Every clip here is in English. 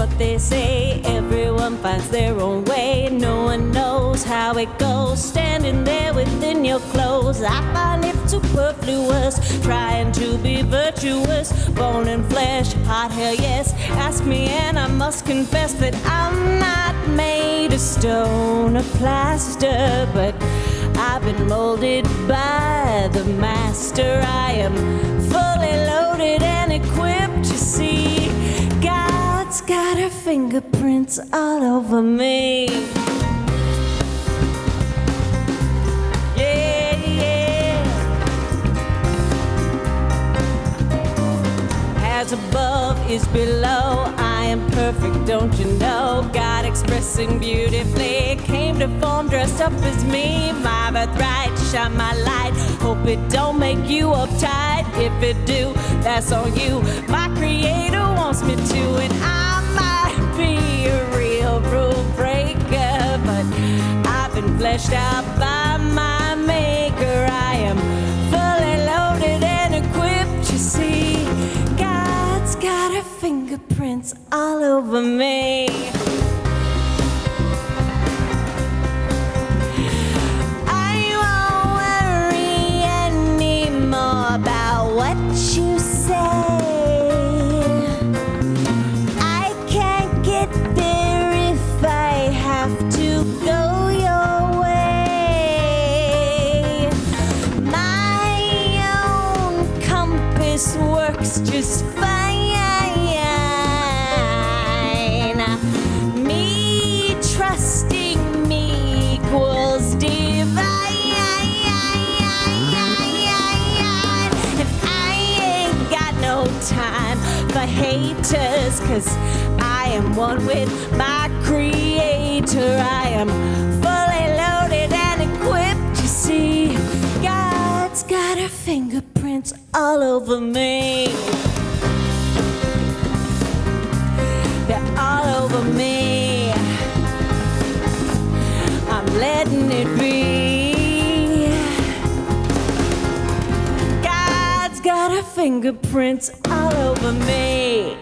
what they say. Everyone finds their own way. No one knows how it goes. Standing there within your clothes, I find it superfluous. Trying to be virtuous, bone and flesh, hot hell yes. Ask me and I must confess that I'm not made of stone or plaster, but I've been molded by the master. I am fully loaded and equipped, you see. God's got her fingerprints all over me. Yeah, yeah. As above is below, I am perfect, don't you know? God expressing beautifully, came to form dressed up as me. My birthright, shine my light. Hope it don't make you uptight. If it do, that's on you. My creator wants me to, and I might be a real rule breaker, but I've been fleshed out by my maker. I am fully loaded and equipped, you see. God's got her fingerprints all over me. About what you say, I can't get there if I have to go your way. My own compass works just fine. Me trusting me equals divine. Time for haters, 'cause I am one with my creator. I am fully loaded and equipped, you see. God's got her fingerprints all over me. They're all over me. I'm letting it be. Got her fingerprints all over me.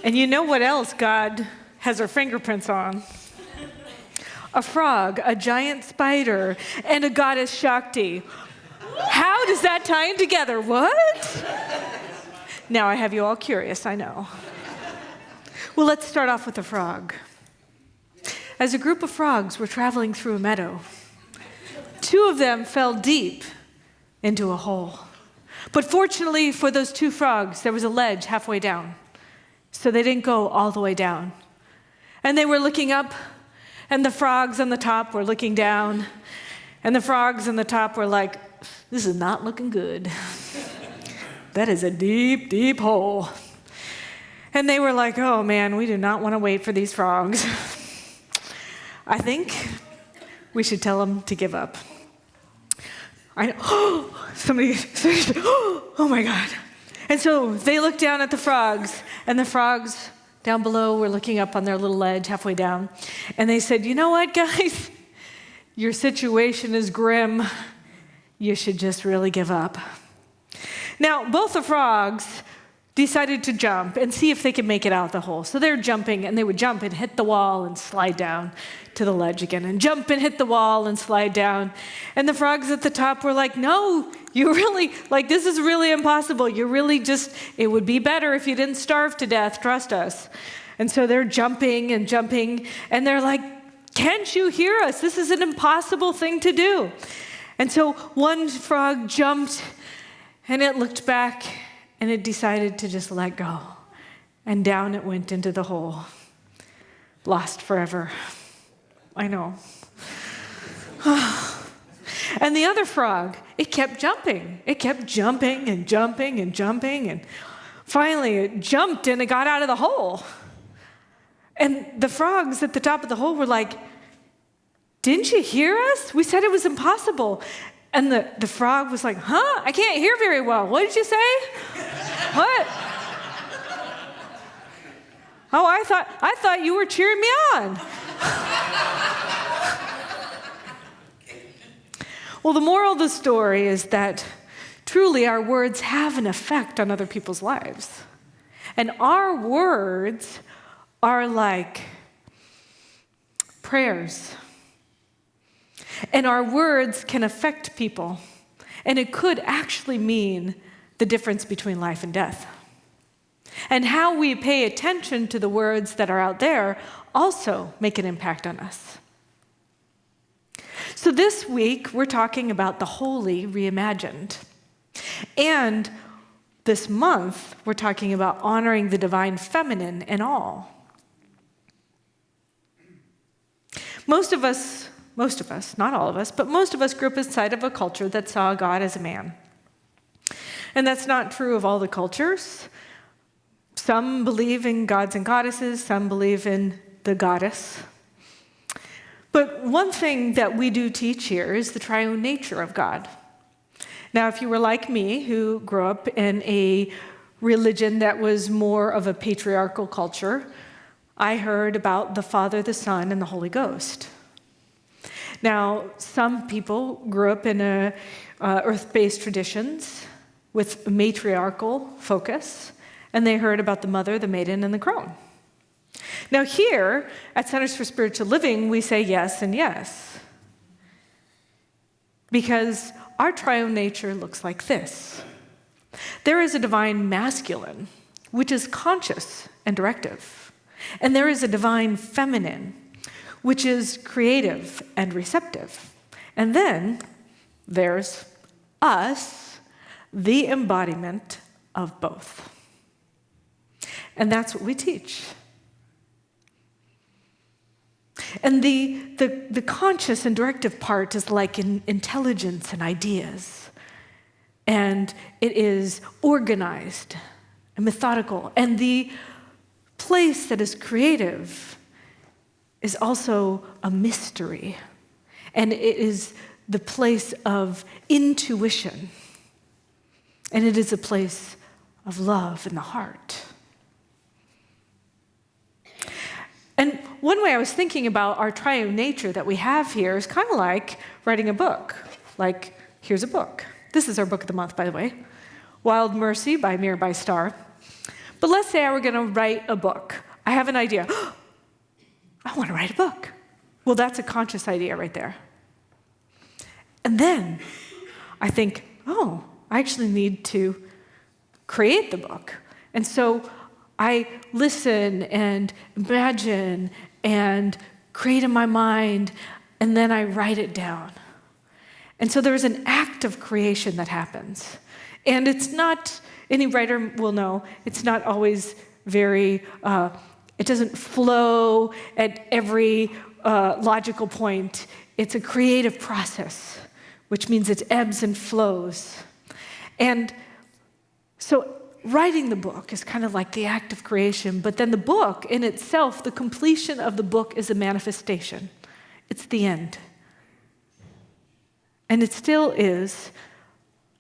And you know what else God has her fingerprints on? A frog, a giant spider, and a goddess Shakti. How does that tie in together? What? Now I have you all curious, I know. Well, let's start off with the frog. As a group of frogs were traveling through a meadow, two of them fell deep into a hole. But fortunately for those two frogs, there was a ledge halfway down, so they didn't go all the way down. And they were looking up, and the frogs on the top were looking down, and the frogs on the top were like, this is not looking good. That is a deep, deep hole. And they were like, oh man, we do not want to wait for these frogs. I think we should tell them to give up. I know. Somebody oh my God. And so they looked down at the frogs, and the frogs down below were looking up on their little ledge halfway down. And they said, you know what, guys? Your situation is grim. You should just really give up. Now, both the frogs decided to jump and see if they could make it out the hole. So they're jumping, and they would jump and hit the wall and slide down to the ledge again, and jump and hit the wall and slide down. And the frogs at the top were like, no, you really, like, this is really impossible. You really just, it would be better if you didn't starve to death, trust us. And so they're jumping and jumping, and they're like, can't you hear us? This is an impossible thing to do. And so one frog jumped, and it looked back, and it decided to just let go. And down it went into the hole. Lost forever. I know. And the other frog, it kept jumping. It kept jumping and jumping and jumping. And finally it jumped and it got out of the hole. And the frogs at the top of the hole were like, didn't you hear us? We said it was impossible. And the frog was like, huh? I can't hear very well. What did you say? What? Oh, I thought you were cheering me on. Well, the moral of the story is that truly our words have an effect on other people's lives. And our words are like prayers. And our words can affect people. And it could actually mean the difference between life and death. And how we pay attention to the words that are out there also make an impact on us. So this week, we're talking about the holy reimagined. And this month, we're talking about honoring the divine feminine in all. Most of us, not all of us, but most of us grew up inside of a culture that saw God as a man. And that's not true of all the cultures. Some believe in gods and goddesses, some believe in the goddess. But one thing that we do teach here is the triune nature of God. Now, if you were like me, who grew up in a religion that was more of a patriarchal culture, I heard about the Father, the Son, and the Holy Ghost. Now, some people grew up in earth-based traditions with matriarchal focus, and they heard about the Mother, the Maiden, and the Crone. Now here, at Centers for Spiritual Living, we say yes and yes. Because our triune nature looks like this. There is a divine masculine, which is conscious and directive. And there is a divine feminine, which is creative and receptive. And then there's us, the embodiment of both. And that's what we teach. And the conscious and directive part is like intelligence and ideas. And it is organized and methodical. And the place that is creative is also a mystery. And it is the place of intuition. And it is a place of love in the heart. And one way I was thinking about our triune nature that we have here is kind of like writing a book. Like, here's a book. This is our book of the month, by the way. Wild Mercy by Mirabai Starr. But let's say I were going to write a book. I have an idea. I want to write a book. Well, that's a conscious idea right there. And then I think, I actually need to create the book. And so I listen and imagine and create in my mind, and then I write it down. And so there's an act of creation that happens. And it's not, any writer will know, it's not always very, it doesn't flow at every logical point. It's a creative process, which means it ebbs and flows. And so writing the book is kind of like the act of creation, but then the book in itself, the completion of the book is a manifestation. It's the end. And it still is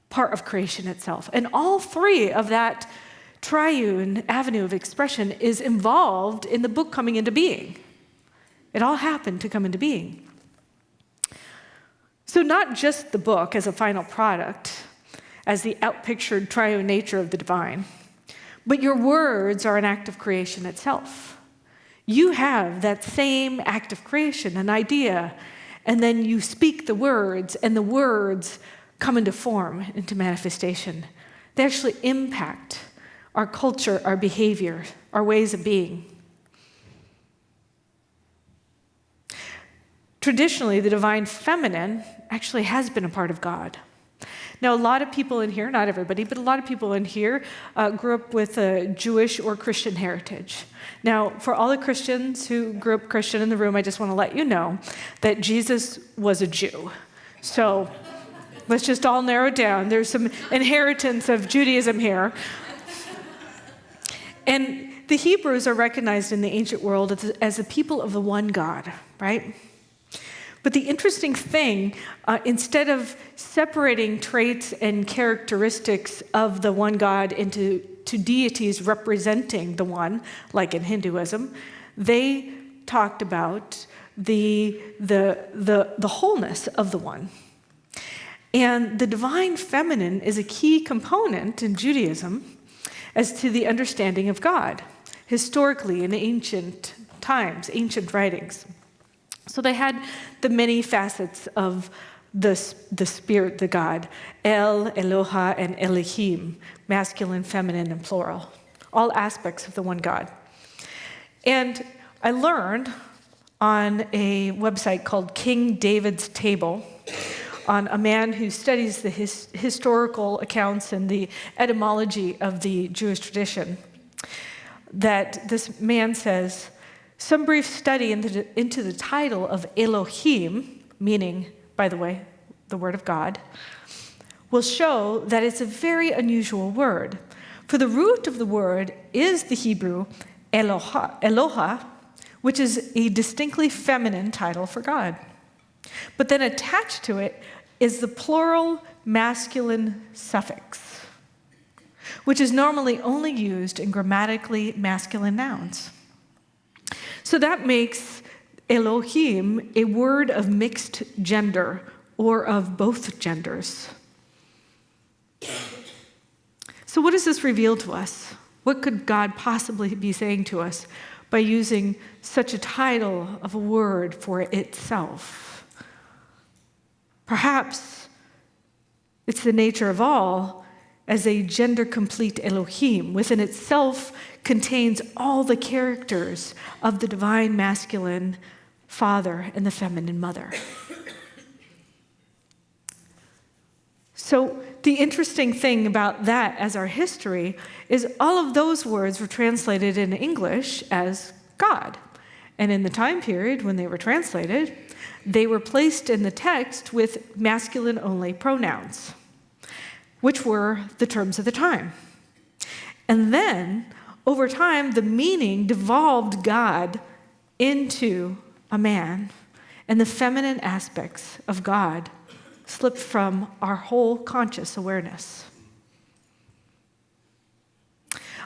part of creation itself. And all three of that triune avenue of expression is involved in the book coming into being. It all happened to come into being. So not just the book as a final product, as the outpictured triune nature of the divine, but your words are an act of creation itself. You have that same act of creation, an idea, and then you speak the words, and the words come into form, into manifestation. They actually impact our culture, our behavior, our ways of being. Traditionally, the divine feminine actually has been a part of God. Now, a lot of people in here, not everybody, but a lot of people in here grew up with a Jewish or Christian heritage. Now, for all the Christians who grew up Christian in the room, I just want to let you know that Jesus was a Jew. So let's just all narrow it down. There's some inheritance of Judaism here. And the Hebrews are recognized in the ancient world as a people of the one God, right? But the interesting thing, instead of separating traits and characteristics of the one God into deities representing the one, like in Hinduism, they talked about the wholeness of the one. And the divine feminine is a key component in Judaism as to the understanding of God, historically in ancient times, ancient writings. So they had the many facets of the spirit, the God, El, Eloha, and Elohim, masculine, feminine, and plural, all aspects of the one God. And I learned on a website called King David's Table, on a man who studies the historical accounts and the etymology of the Jewish tradition, that this man says, some brief study into the title of Elohim, meaning, by the way, the word of God, will show that it's a very unusual word. For the root of the word is the Hebrew Eloha, which is a distinctly feminine title for God. But then attached to it is the plural masculine suffix, which is normally only used in grammatically masculine nouns. So that makes Elohim a word of mixed gender or of both genders. So what does this reveal to us? What could God possibly be saying to us by using such a title of a word for itself? Perhaps it's the nature of all as a gender-complete Elohim within itself contains all the characters of the divine masculine father and the feminine mother. So the interesting thing about that as our history is all of those words were translated in English as God. And in the time period when they were translated, they were placed in the text with masculine-only pronouns, which were the terms of the time. And then, over time, the meaning devolved God into a man, and the feminine aspects of God slipped from our whole conscious awareness.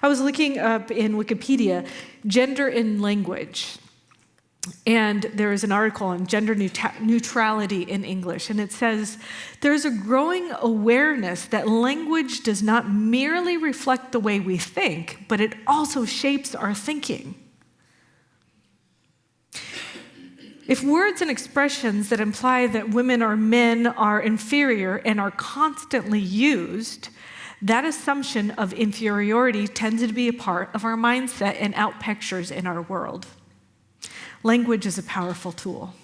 I was looking up in Wikipedia, gender in language, and there is an article on gender neutrality in English, and it says, there's a growing awareness that language does not merely reflect the way we think, but it also shapes our thinking. If words and expressions that imply that women or men are inferior and are constantly used, that assumption of inferiority tends to be a part of our mindset and outpictures in our world. Language is a powerful tool.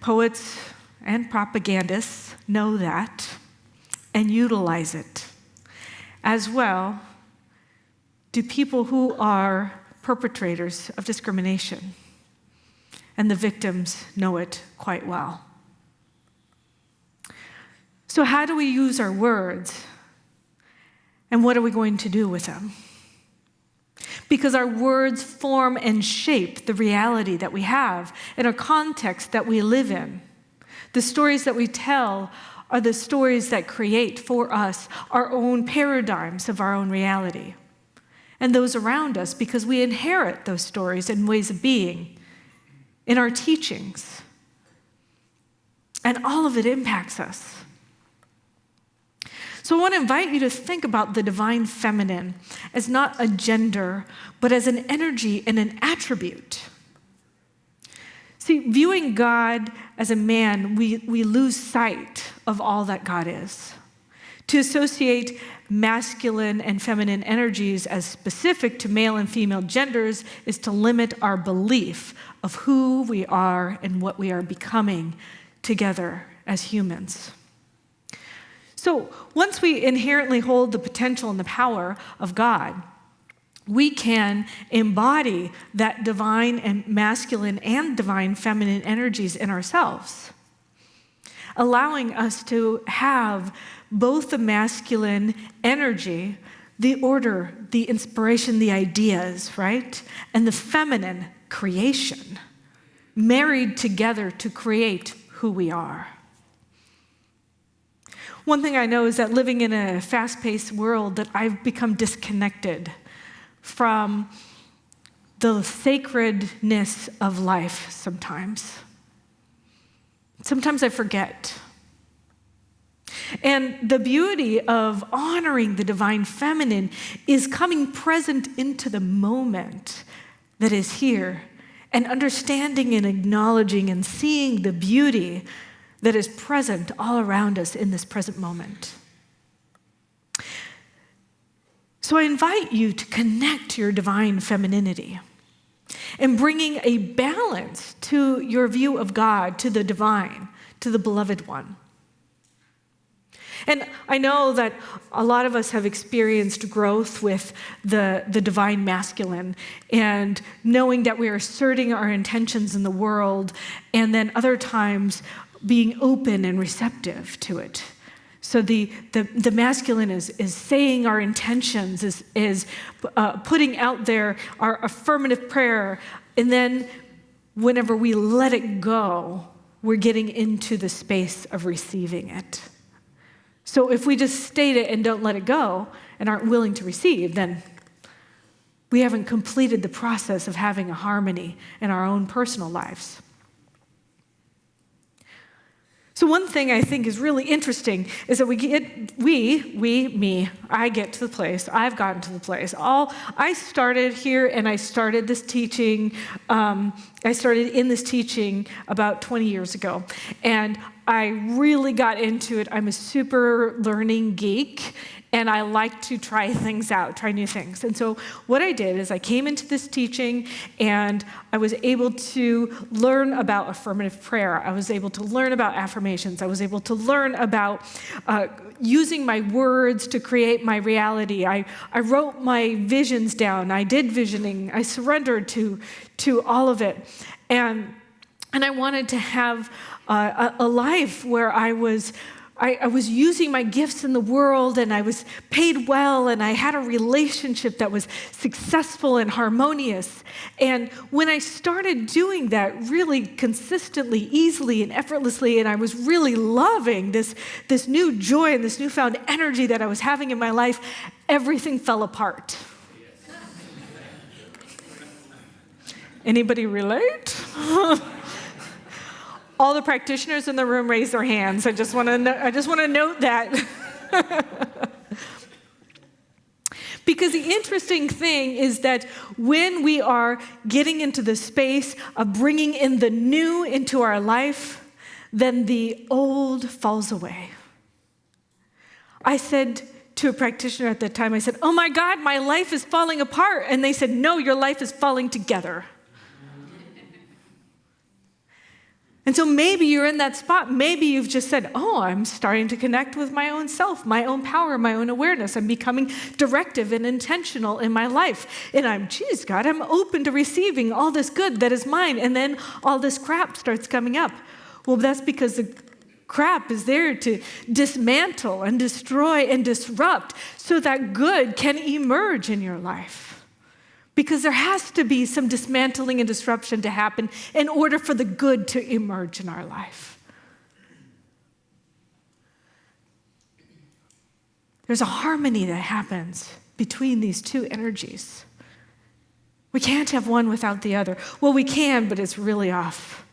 Poets and propagandists know that and utilize it. As well, do people who are perpetrators of discrimination. And the victims know it quite well. So how do we use our words? And what are we going to do with them? Because our words form and shape the reality that we have and our context that we live in. The stories that we tell are the stories that create for us our own paradigms of our own reality. And those around us, because we inherit those stories and ways of being in our teachings. And all of it impacts us. So I want to invite you to think about the divine feminine as not a gender, but as an energy and an attribute. See, viewing God as a man, we lose sight of all that God is. To associate masculine and feminine energies as specific to male and female genders is to limit our belief of who we are and what we are becoming together as humans. So once we inherently hold the potential and the power of God, we can embody that divine and masculine and divine feminine energies in ourselves, allowing us to have both the masculine energy, the order, the inspiration, the ideas, right? And the feminine creation, married together to create who we are. One thing I know is that living in a fast-paced world that I've become disconnected from the sacredness of life sometimes. Sometimes I forget. And the beauty of honoring the divine feminine is coming present into the moment that is here and understanding and acknowledging and seeing the beauty that is present all around us in this present moment. So I invite you to connect to your divine femininity and bringing a balance to your view of God, to the divine, to the beloved one. And I know that a lot of us have experienced growth with the divine masculine and knowing that we are asserting our intentions in the world, and then other times being open and receptive to it. So the masculine is saying our intentions, is putting out there our affirmative prayer, and then whenever we let it go, we're getting into the space of receiving it. So if we just state it and don't let it go and aren't willing to receive, then we haven't completed the process of having a harmony in our own personal lives. So one thing I think is really interesting is that I've gotten to the place. I started here and I started this teaching, I started in this teaching about 20 years ago. And I really got into it. I'm a super learning geek, and I like to try things out, try new things. And so what I did is I came into this teaching, and I was able to learn about affirmative prayer. I was able to learn about affirmations. I was able to learn about using my words to create my reality. I wrote my visions down. I did visioning. I surrendered to all of it. And I wanted to have a life where I was using my gifts in the world, and I was paid well, and I had a relationship that was successful and harmonious. And when I started doing that really consistently, easily, and effortlessly, and I was really loving this new joy and this newfound energy that I was having in my life, everything fell apart. Anybody relate? All the practitioners in the room raise their hands. I just want to note that. Because the interesting thing is that when we are getting into the space of bringing in the new into our life, then the old falls away. I said to a practitioner at the time, I said, "Oh my God, my life is falling apart." And they said, "No, your life is falling together." And so maybe you're in that spot. Maybe you've just said, "Oh, I'm starting to connect with my own self, my own power, my own awareness. I'm becoming directive and intentional in my life. And geez, God, I'm open to receiving all this good that is mine." And then all this crap starts coming up. Well, that's because the crap is there to dismantle and destroy and disrupt so that good can emerge in your life. Because there has to be some dismantling and disruption to happen in order for the good to emerge in our life. There's a harmony that happens between these two energies. We can't have one without the other. Well, we can, but it's really off.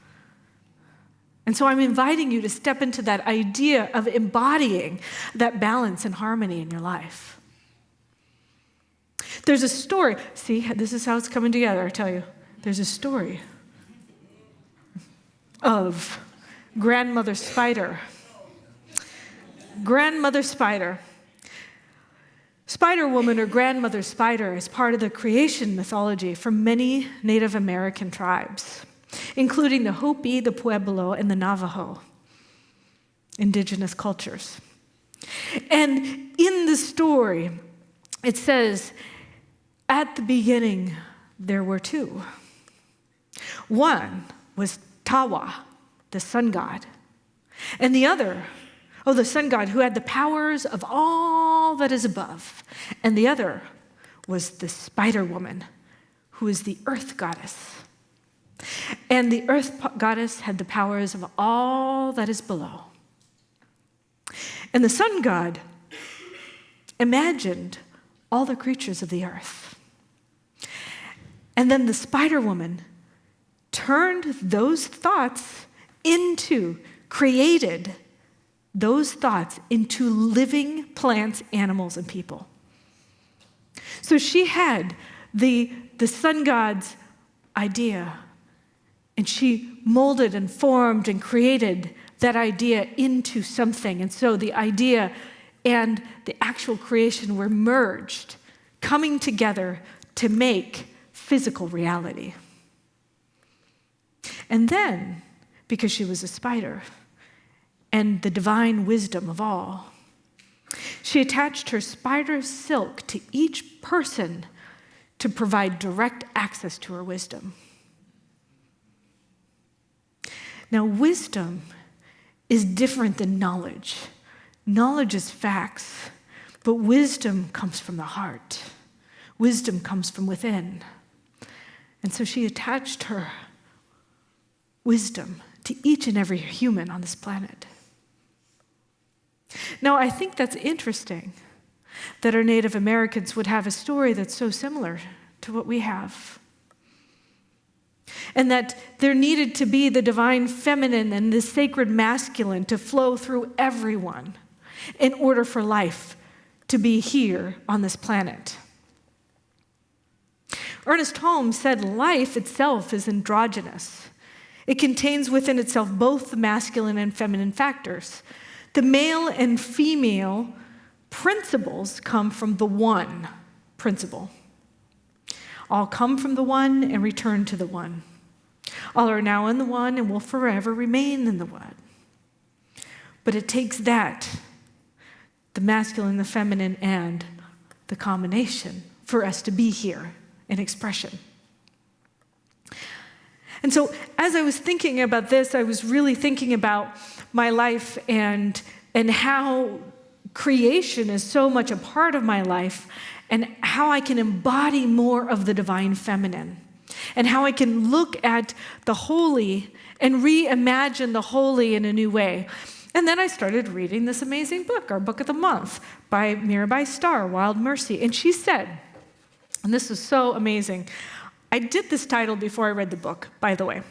And so I'm inviting you to step into that idea of embodying that balance and harmony in your life. There's a story. See, this is how it's coming together, I tell you. There's a story of Grandmother Spider. Grandmother Spider. Spider Woman or Grandmother Spider is part of the creation mythology for many Native American tribes, including the Hopi, the Pueblo, and the Navajo, indigenous cultures. And in the story, it says, at the beginning, there were two. One was Tawa, the sun god, and the other, the sun god who had the powers of all that is above, and the other was the spider woman, who is the earth goddess. And the earth goddess had the powers of all that is below. And the sun god imagined all the creatures of the earth. And then the spider woman turned those thoughts created those thoughts into living plants, animals, and people. So she had the sun god's idea, and she molded and formed and created that idea into something. And so the idea and the actual creation were merged, coming together to make physical reality. And then, because she was a spider and the divine wisdom of all, she attached her spider silk to each person to provide direct access to her wisdom. Now, wisdom is different than knowledge. Knowledge is facts, but wisdom comes from the heart. Wisdom comes from within. And so she attached her wisdom to each and every human on this planet. Now, I think that's interesting that our Native Americans would have a story that's so similar to what we have. And that there needed to be the divine feminine and the sacred masculine to flow through everyone in order for life to be here on this planet. Ernest Holmes said life itself is androgynous. It contains within itself both the masculine and feminine factors. The male and female principles come from the one principle. All come from the one and return to the one. All are now in the one and will forever remain in the one. But it takes that, the masculine, the feminine, and the combination for us to be here in expression. And so as I was thinking about this, I was really thinking about my life and how creation is so much a part of my life, and how I can embody more of the divine feminine, and how I can look at the holy and reimagine the holy in a new way. And then I started reading this amazing book, our book of the month, by Mirabai Starr, Wild Mercy. And she said, and this is so amazing, I did this title before I read the book, by the way.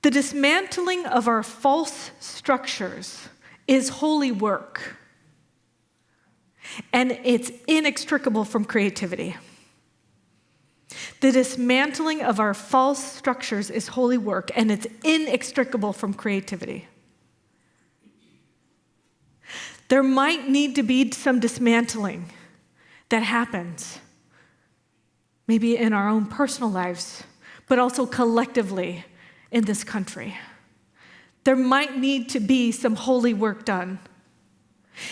The dismantling of our false structures is holy work, and it's inextricable from creativity. The dismantling of our false structures is holy work, and it's inextricable from creativity. There might need to be some dismantling that happens, maybe in our own personal lives, but also collectively in this country. There might need to be some holy work done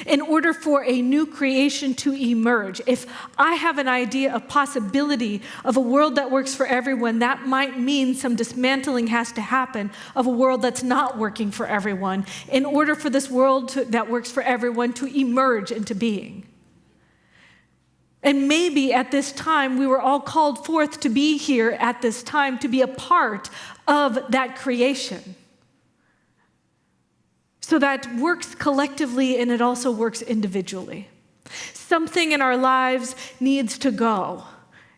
in order for a new creation to emerge. If I have an idea of possibility of a world that works for everyone, that might mean some dismantling has to happen of a world that's not working for everyone in order for this world that works for everyone to emerge into being. And maybe at this time, we were all called forth to be here at this time, to be a part of that creation. So that works collectively and it also works individually. Something in our lives needs to go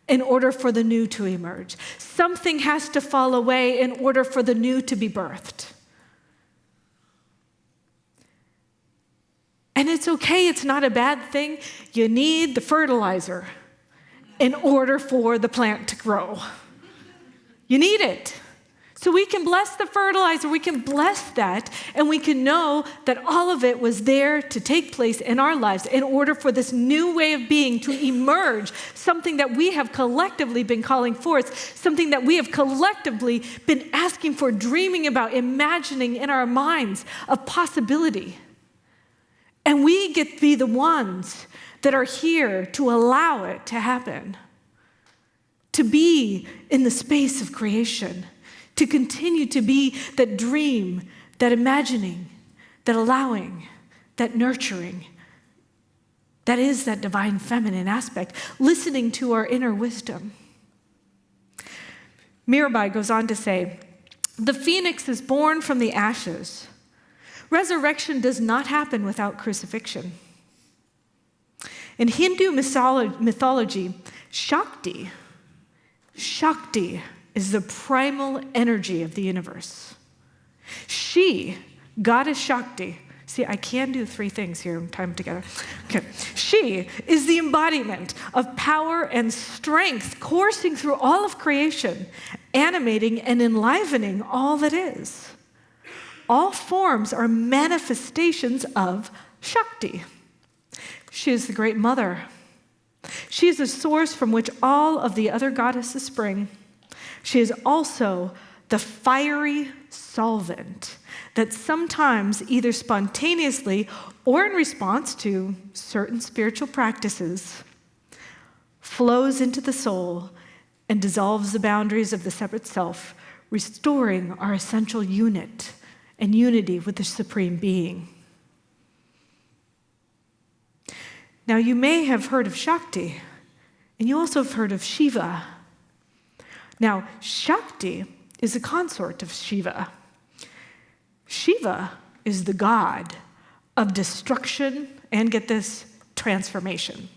in order for the new to emerge. Something has to fall away in order for the new to be birthed. And it's okay, it's not a bad thing. You need the fertilizer in order for the plant to grow. You need it. So we can bless the fertilizer, we can bless that, and we can know that all of it was there to take place in our lives in order for this new way of being to emerge, something that we have collectively been calling forth, something that we have collectively been asking for, dreaming about, imagining in our minds of possibility. And we get to be the ones that are here to allow it to happen, to be in the space of creation, to continue to be that dream, that imagining, that allowing, that nurturing. That is that divine feminine aspect, listening to our inner wisdom. Mirabai goes on to say, the phoenix is born from the ashes. Resurrection does not happen without crucifixion. In Hindu mythology, Shakti is the primal energy of the universe. She Goddess Shakti. See, I can do three things here and tie them together. Okay. She is the embodiment of power and strength coursing through all of creation, animating and enlivening all that is. All forms are manifestations of Shakti. She is the great mother. She is the source from which all of the other goddesses spring. She is also the fiery solvent that sometimes, either spontaneously or in response to certain spiritual practices, flows into the soul and dissolves the boundaries of the separate self, restoring our essential unit and unity with the Supreme Being. Now, you may have heard of Shakti, and you also have heard of Shiva. Now, Shakti is a consort of Shiva. Shiva is the god of destruction and, get this, transformation.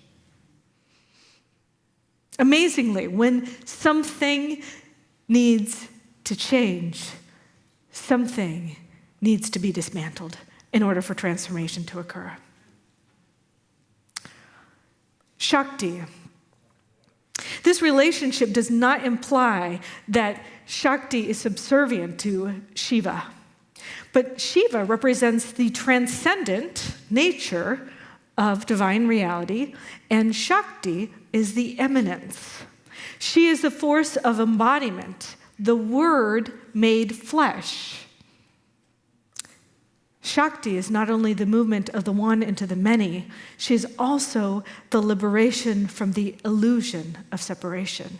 Amazingly, when something needs to change, something needs to be dismantled in order for transformation to occur. Shakti. This relationship does not imply that Shakti is subservient to Shiva, but Shiva represents the transcendent nature of divine reality, and Shakti is the eminence. She is the force of embodiment, the Word made flesh. Shakti is not only the movement of the one into the many, she is also the liberation from the illusion of separation.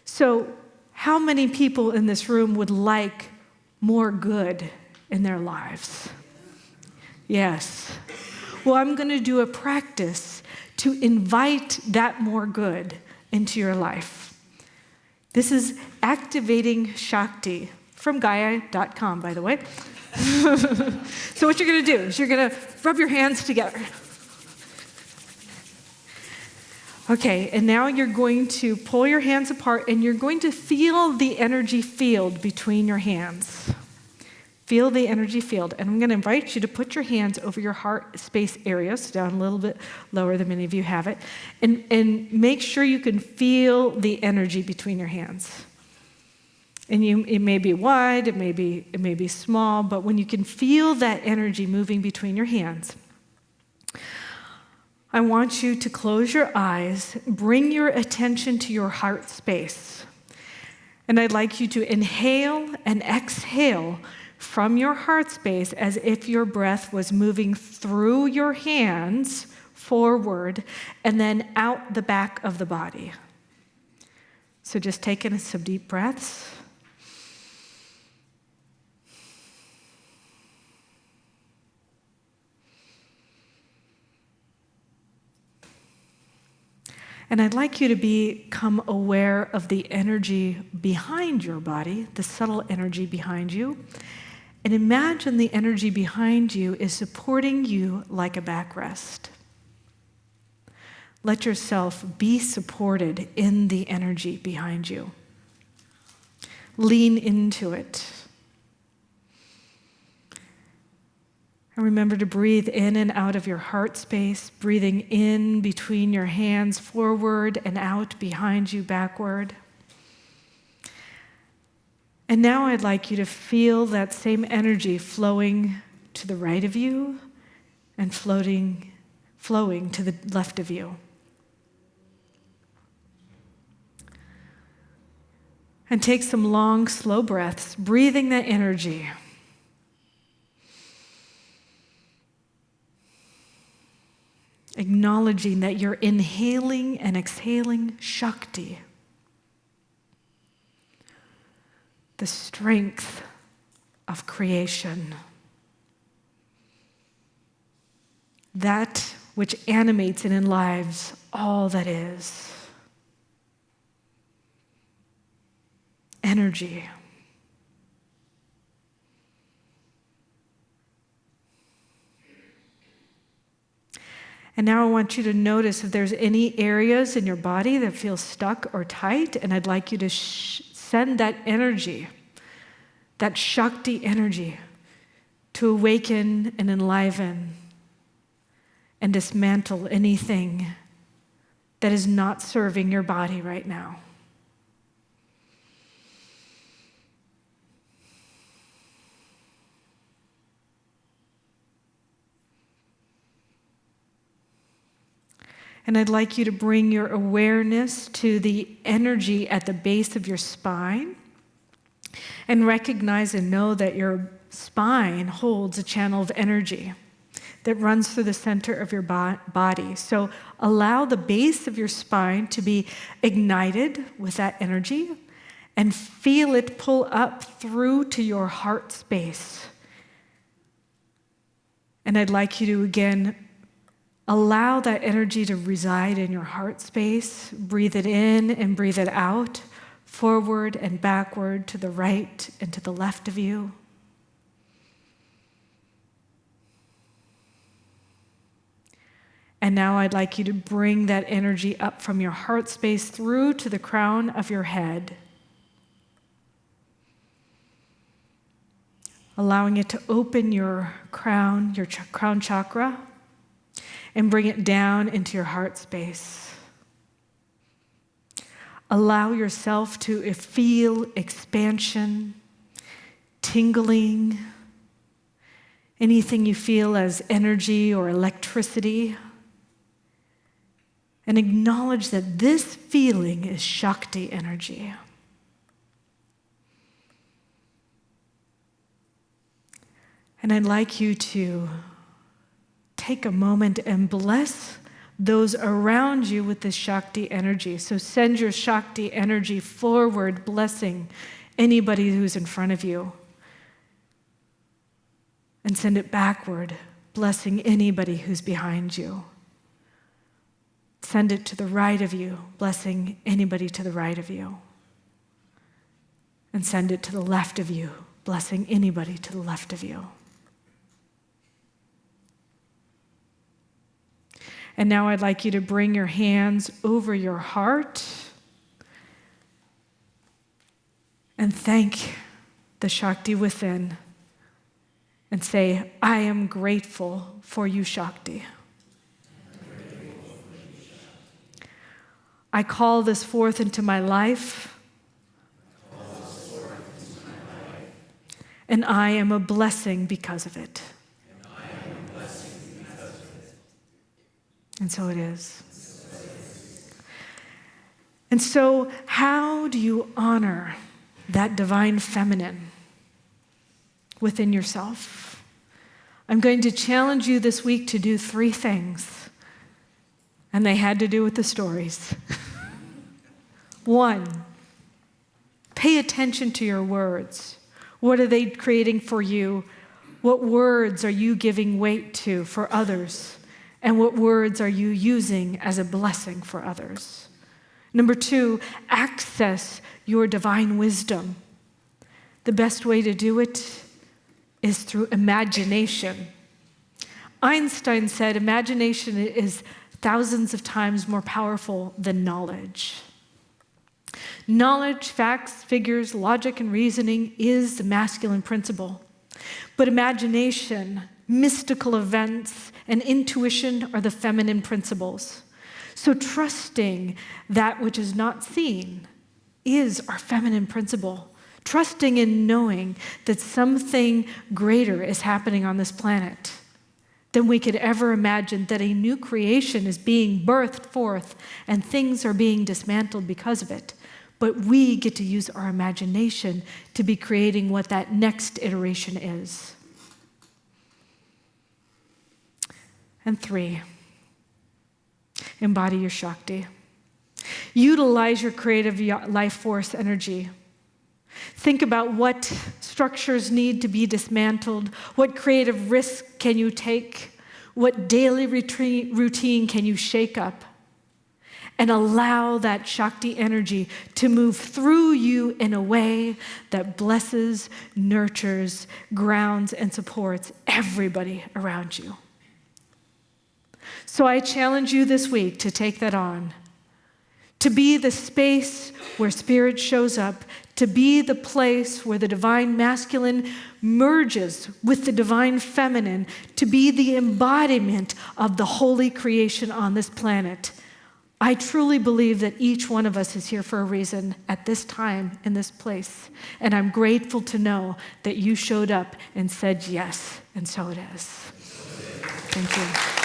So, how many people in this room would like more good in their lives? Yes. Well, I'm going to do a practice to invite that more good into your life. This is activating Shakti. From Gaia.com, by the way. So what you're going to do is you're going to rub your hands together. Okay, and now you're going to pull your hands apart and you're going to feel the energy field between your hands. Feel the energy field. And I'm going to invite you to put your hands over your heart space areas, down a little bit lower than many of you have it, and make sure you can feel the energy between your hands. And it may be wide, it may be small, but when you can feel that energy moving between your hands, I want you to close your eyes, bring your attention to your heart space. And I'd like you to inhale and exhale from your heart space as if your breath was moving through your hands forward and then out the back of the body. So just take in some deep breaths. And I'd like you to become aware of the energy behind your body, the subtle energy behind you. And imagine the energy behind you is supporting you like a backrest. Let yourself be supported in the energy behind you. Lean into it. And remember to breathe in and out of your heart space, breathing in between your hands forward and out behind you backward. And now I'd like you to feel that same energy flowing to the right of you and flowing to the left of you. And take some long, slow breaths, breathing that energy. Acknowledging that you're inhaling and exhaling Shakti, the strength of creation, that which animates and enlives all that is. Energy. And now I want you to notice if there's any areas in your body that feel stuck or tight, and I'd like you to send that energy that Shakti energy to awaken and enliven and dismantle anything that is not serving your body right now. And I'd like you to bring your awareness to the energy at the base of your spine and recognize and know that your spine holds a channel of energy that runs through the center of your body. So allow the base of your spine to be ignited with that energy and feel it pull up through to your heart space. And I'd like you to again allow that energy to reside in your heart space. Breathe it in and breathe it out, forward and backward, to the right and to the left of you. And now I'd like you to bring that energy up from your heart space through to the crown of your head, allowing it to open your crown chakra, and bring it down into your heart space. Allow yourself to feel expansion, tingling, anything you feel as energy or electricity. And acknowledge that this feeling is Shakti energy. And I'd like you to take a moment and bless those around you with this Shakti energy. So send your Shakti energy forward, blessing anybody who's in front of you. And send it backward, blessing anybody who's behind you. Send it to the right of you, blessing anybody to the right of you. And send it to the left of you, blessing anybody to the left of you. And now I'd like you to bring your hands over your heart and thank the Shakti within and say, I am grateful for you, Shakti. I call this forth into my life, and I am a blessing because of it. And so it is. And so, how do you honor that divine feminine within yourself? I'm going to challenge you this week to do 3 things, and they had to do with the stories. 1, pay attention to your words. What are they creating for you? What words are you giving weight to for others? And what words are you using as a blessing for others? Number 2, access your divine wisdom. The best way to do it is through imagination. Einstein said imagination is thousands of times more powerful than knowledge. Knowledge, facts, figures, logic, and reasoning is the masculine principle. But imagination, mystical events, and intuition are the feminine principles. So trusting that which is not seen is our feminine principle. Trusting in knowing that something greater is happening on this planet than we could ever imagine, that a new creation is being birthed forth and things are being dismantled because of it. But we get to use our imagination to be creating what that next iteration is. And 3, embody your Shakti. Utilize your creative life force energy. Think about what structures need to be dismantled, what creative risk can you take, what daily routine can you shake up, and allow that Shakti energy to move through you in a way that blesses, nurtures, grounds, and supports everybody around you. So I challenge you this week to take that on, to be the space where spirit shows up, to be the place where the divine masculine merges with the divine feminine, to be the embodiment of the holy creation on this planet. I truly believe that each one of us is here for a reason at this time, in this place. And I'm grateful to know that you showed up and said yes, and so it is. Thank you.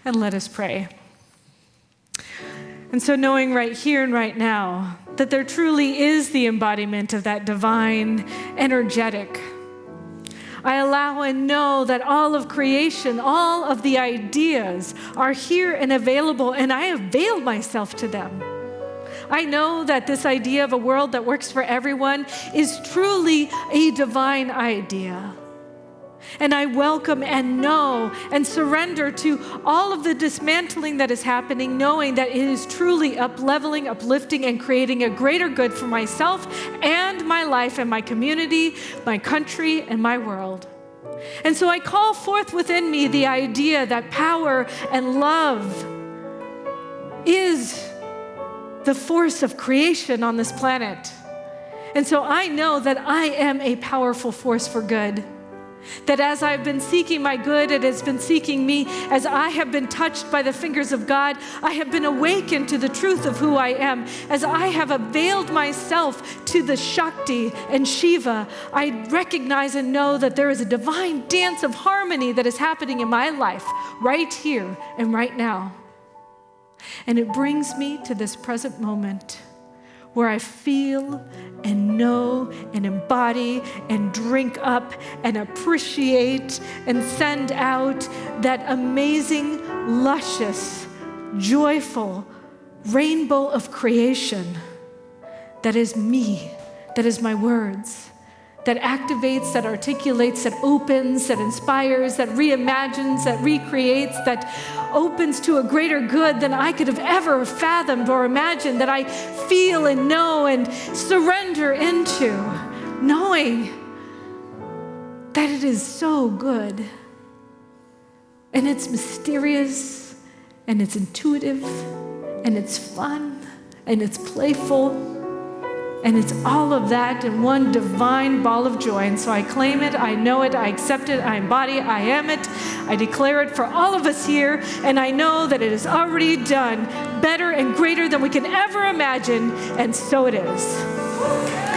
And let us pray. And so knowing right here and right now that there truly is the embodiment of that divine, energetic, I allow and know that all of creation, all of the ideas are here and available, and I avail myself to them. I know that this idea of a world that works for everyone is truly a divine idea. And I welcome and know and surrender to all of the dismantling that is happening, knowing that it is truly up-leveling, uplifting, and creating a greater good for myself and my life and my community, my country, and my world. And so I call forth within me the idea that power and love is the force of creation on this planet. And so I know that I am a powerful force for good. That as I've been seeking my good, it has been seeking me. As I have been touched by the fingers of God, I have been awakened to the truth of who I am. As I have availed myself to the Shakti and Shiva, I recognize and know that there is a divine dance of harmony that is happening in my life, right here and right now. And it brings me to this present moment where I feel and know and embody and drink up and appreciate and send out that amazing, luscious, joyful rainbow of creation that is me, that is my words, that activates, that articulates, that opens, that inspires, that reimagines, that recreates, that opens to a greater good than I could have ever fathomed or imagined, that I feel and know and surrender into, knowing that it is so good. And it's mysterious, and it's intuitive, and it's fun, and it's playful. And it's all of that in one divine ball of joy. And so I claim it, I know it, I accept it, I embody it, I am it. I declare it for all of us here. And I know that it is already done better and greater than we can ever imagine. And so it is.